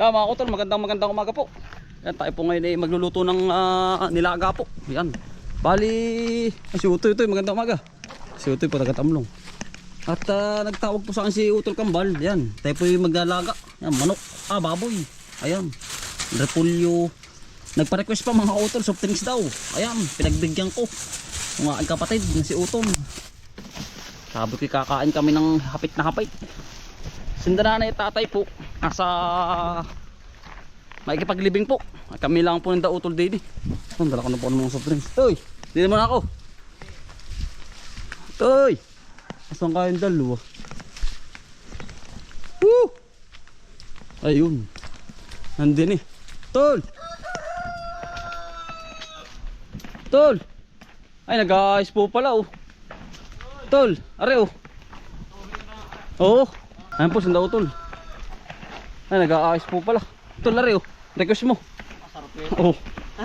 Mga utol, magandang umaga po. Yan, tayo po ngayon ay magluluto ng nilaga po. Yan. Bali, si Utoy, magandang umaga. Si Utoy po taga-Tamlong. At nagtawag po sa akin si Utol Kambal. Yan, tayo po yung maglalaga. Yan, manok, baboy. Ayan, repulyo. Nagpa-request pa mga utol, soft drinks daw. Ayan, pinagbigyan ko mga aking kapatid na si Utol. Sabi ko kakain kami ng hapit na hapit. Sindana na yung tatay po nasa makikipaglibing po. Kami lang po ng Utol Didi. Dala ko na po ng mga soft drinks. Toy, dito muna ako. Toy, asan kayong dalawa? Woo! Ayun, nandun eh. Tol, Tol, ay nag-aayos po pala oh. Tol, are oh. Oo, ayun po sanda Utol. Ay nag-aayos po pala. Tol, are oh, request mo. Sarap yun. Oh,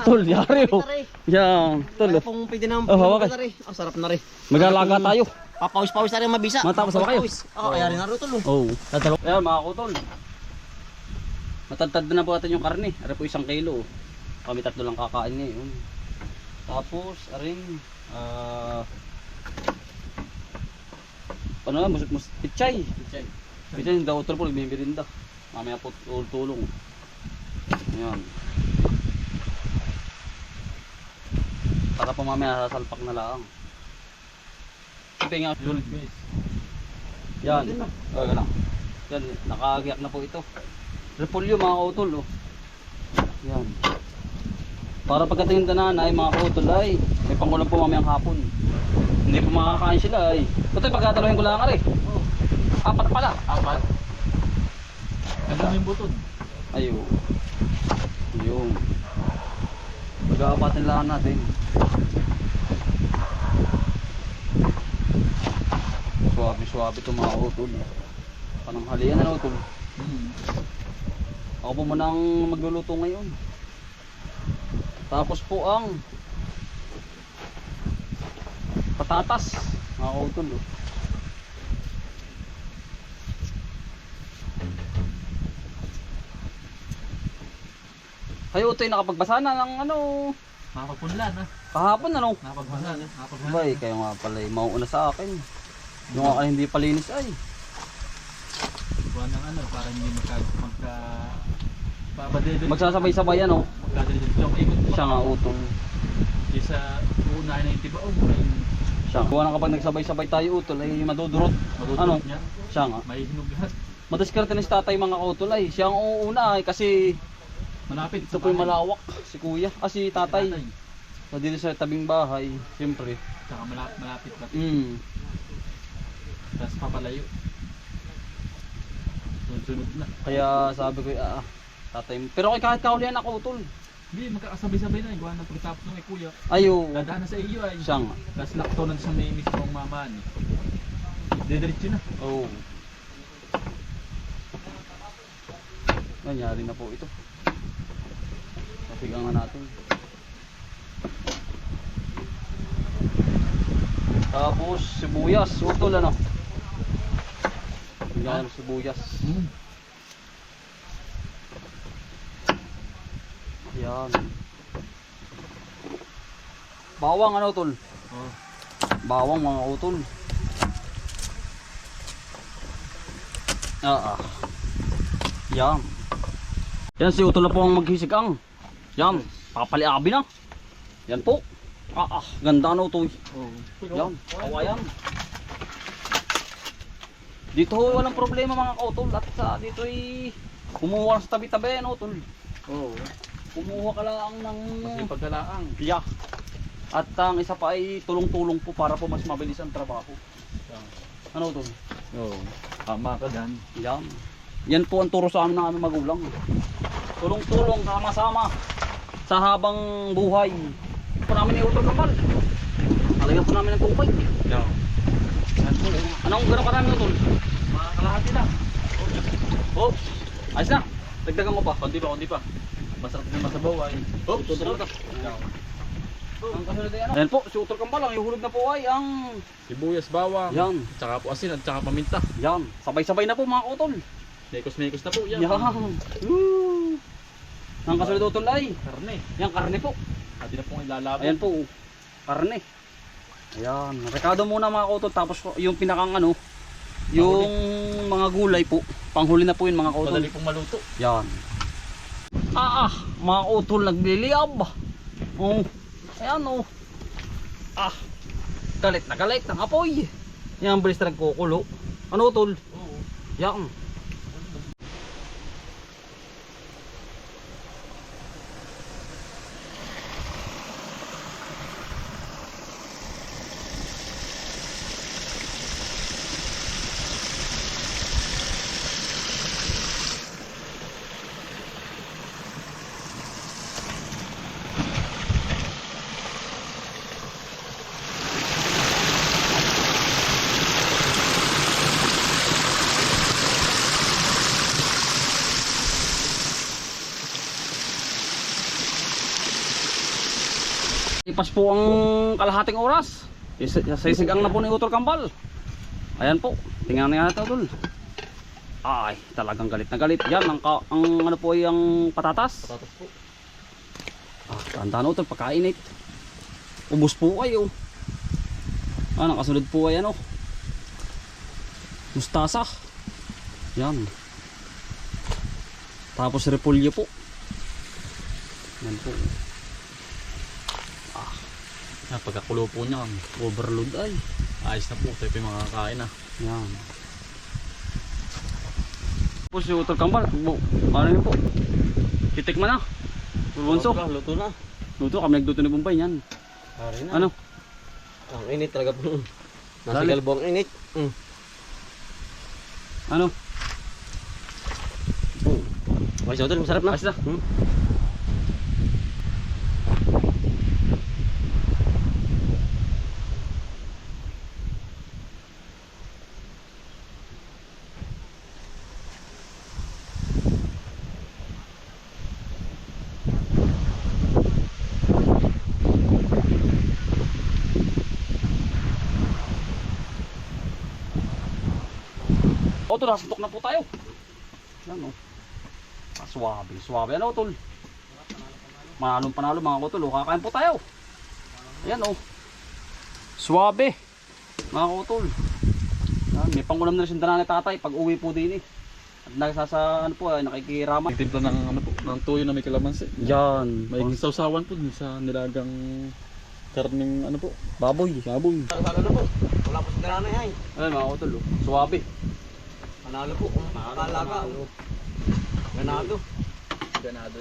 Tol, yari oh. Yan, Tol. Kaya pong pwede naman hawak na rin. Sarap na rin. Magalaga tayo. Papawis-pawis na rin mabisa. Matapos na ba kayo? Oo, kaya rin na rin Tol. Oo. Ayan mga kutol. Matantad na po natin yung karne. Ari po 1 kilo. Kami 3 lang kakain ngayon. Tapos, aring ano nga, pichay. Pichay, yung utol po, nagmimirinda. Mamaya po tulong. Ayan. Para po mamaya sasalpak na lang. Ito nga, sulit guys. Yan. Ganun. Yan, nakagiyak na po ito. Repulyo mga kautol oh. Yan. Para pagkatingin na ay mga kautol ay may pangulam po mamayang hapon. Hindi po makakain sila ay. Ito pagkataluhin ko lang ka rin. 4 pala. 4. Ganda yung butod. Ayun. Ayun. Pag-aapatin lang natin. Suwabe itong mga utol. Pananghalian na utol. Ako po muna ang magluluto ngayon. Tapos po ang patatas mga utol. Kayo utoy nakapagbasa na ng ano? Nakapagpunla na. Kahapon ano? Nakapagpunla na. Bay, kayo nga pala mauuna sa akin. Yung akin hindi palinis ay. Buwan ng ano, para hindi Magsasabay-sabay ano? Siya nga utol. Isa uunahin na yung tibaog. Siya. Kuha na kapag nagsabay-sabay tayo utol ay madudurot. Ano? Niya. Siya nga. May hinog lahat. Madiskarte na si tatay mga kautol ay. Siya ang uuna ay kasi Malapit. ito po yung malawak. Si kuya. Si tatay. So dito sa tabing bahay. Siyempre. Saka malapit. Tapos papalayo. Sunod na. Kaya sabi ko tatay. Pero kahit kaulihan ako utol. Hindi, magkakasabay-sabay na. Gawa ng pagtapos ng may kuya. Ayo. Dadaan na sa iyo ay. Siya nga. Tapos lakto na sa may mismong mamaan. Dediretso na. Oo. Nangyari na po ito. Napigang na natin. Tapos sibuyas, utol ano. Yan sibuyas. Yan. Bawang ano utol? Oh. Bawang mga utol. Yan. Yan si utol na po ang maghisigang. Yan, papaliabi na. Yan po. Ganda na utoy. Yan, kawayan. Dito walang problema mga kautol. At dito ay kumuha sa tabi-tabi ano utol. Oo. Kumuha ka lang ng Pagkalaang. yeah. At ang isa pa ay tulong-tulong po para po mas mabilis ang trabaho. Ano utol? Oo. Tama ka dan. Yan. Yan po ang turo sa amin ng aming magulang. Tulong-tulong, sama-sama sa habang buhay. Po namin ni Utol Kambal. Talagyan po namin ng tupay. Yeah. Anong gano'n karami Utol? Mga kalahati na. Oh, ayos na. Dagdagan mo pa. Konti pa. Masarap din masabaw ay. Oops, sarap na. Ang kasunod ay ano? Ayan po, si Utol Kambal. Ang ihulog na po ay ang Sibuyas, bawang. yan. Tsaka po asin at tsaka paminta. Yan. Sabay-sabay na po mga utol. Mekos-mekos na po yan. Yan. Woo! Ang kasunod utol ay. Karne. Yan, karne po. At di na po ilalabo. Ayan po, karne. Ayan, rekado muna mga kautol. Tapos yung pinakang ano, yung mga gulay po. Panghuli na po yun mga kautol. Madali pong maluto. Yan. Mga kautol nagliliyab. Oh, ayan oh. Galit ng apoy. Yan, bilis na nagkukulo. Ano utol? Oo. Yan. Ipas po ang kalahating oras. Sisigang na po ni Utol Kambal. Ayan po. Tingnan na natin Utol. Ay, talagang galit na galit. Yan, ang ano po ay ang patatas. Patatas po. Tandaan Utol, pagkainit. Ubus po kayo. Nakasunod po ay ano. Mustasa. Yan. Tapos repolyo po. Yan po. Pagkakulo po niya, Overload ay. ayos na po. Tayo po yung mga kakain na. Yan. Po si Utol Kambal. Paano yun po? Titikman na. Bulbunso. Luto na. Luto kami nagluto ni Bombay yan. Pare na. Ano? Ang init talaga po. Nasa Dali. galbo ang init. Ano? Okay, so masarap na. Ayos na. O tol, nasuntok na po tayo. Yan o. Suwabe, suwabe. Ano tol? Manalong panalo mga kutol. Kakain po tayo. Ayan o. Suwabe. Mga kutol. Yan, may pangulam na rin sindanan ni tatay pag uwi po din eh. At nagsasa ano po, nakikirama. Nagtimpla ng, ano po, ng tuyo na may kalamansi. Yan. May sausawan po dun sa nilagang karning ano po. Baboy. Baboy. Panalo na po. Wala po sa darana yan. Ayan mga kutol. Suwabe. Panalo po. Makakalaga. Ganado. Ganado.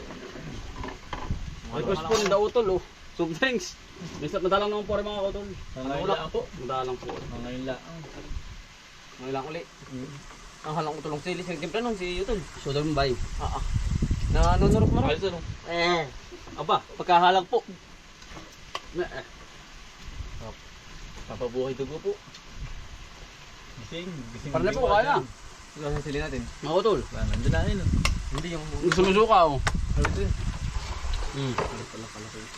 Request po ng dautol o. Soft drinks. Madalang naman po rin mga kutol. Ngayon lang po. Madalang po. Ngayon lang. Ngayon lang ulit. Ang halang ko tulong sili. Nagtimpla nun si Yutol. Sudol Bombay. Na nunurok-nurok. Ayos ano? Aba, pagkahalag po. Papabuhay dugo po. Gising. Gising. Para na po, kaya na. Ito ang sili natin. Mga kutol. Nandiyan na yun. Hindi yung... Sumusuka o. Ano ito?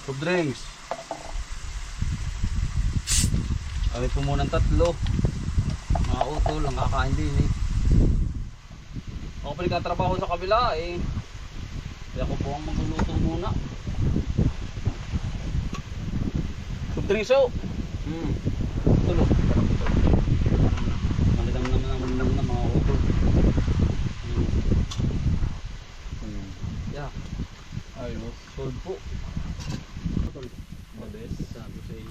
Soft drinks. Kami po muna ng tatlo. Mga utol, ang kakain din eh. Ako pa nagtatrabaho sa kabila eh. Kaya ako po ang magluluto muna. Soft drinks o. Tulog. Malinam naman mga utol. Yeah. Ayos. Sold po. Mabes. Sabi sa iyo.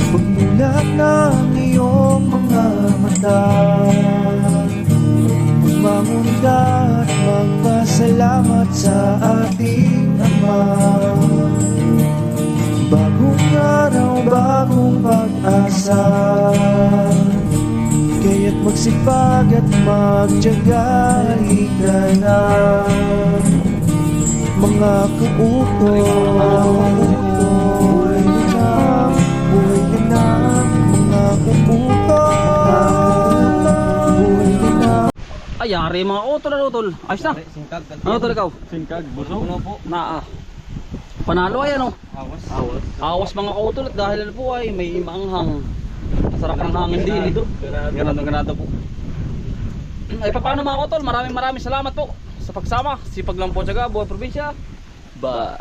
Pagmulat ng iyong mga mata, magmamunda at magpasalamat sa ating Ama. Bagong araw, bagong pag-asa, kaya't magsipag at magtiyaga. Halika na, mga kautol. Buhay na, buhay ka na, mga kautol. Buhay ka na. Ayan, Yari mga utol na utol. Ayos na. Singkag. Ano utol ikaw? Singkag, busog. Ano po? Na panalo ayan oh. Awas. Awas mga kautol at dahil ano po ay may maanghang. Masarap ng hangin din ito. Ganado po. Ay paano mga kautol, maraming salamat po sa pagsama. Sipag lang po tiyaga, buhay probinsya. Ba.